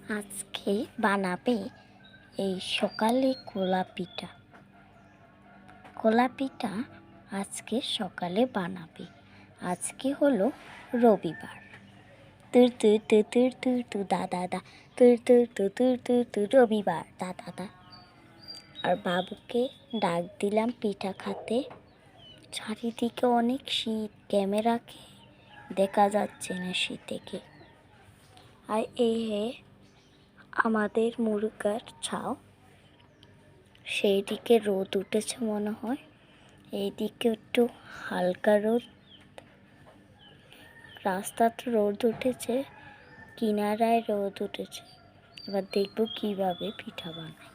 আজকে বানাবে এই সকালে কলা পিঠা আজকে সকালে বানাবে। আজকে হলো রবিবার। তুর তুর তুর তুর তুর তু দা দা দা, তুর তুর তুর তুর তুর তুর রবিবার দা দা দা। আর বাবুকে ডাক দিলাম পিঠা খাতে। চারিদিকে অনেক শীত, ক্যামেরাকে দেখা যাচ্ছে না শীতে। আর এই আমাদের মুরগার ছাও, সেই দিকে রোদ উঠেছে মনে হয়, এইদিকে একটু হালকা রোদ। রাস্তাতে রোদ উঠেছে, কিনারায় রোদ উঠেছে। এবার দেখব কিভাবে পিঠা বানায়।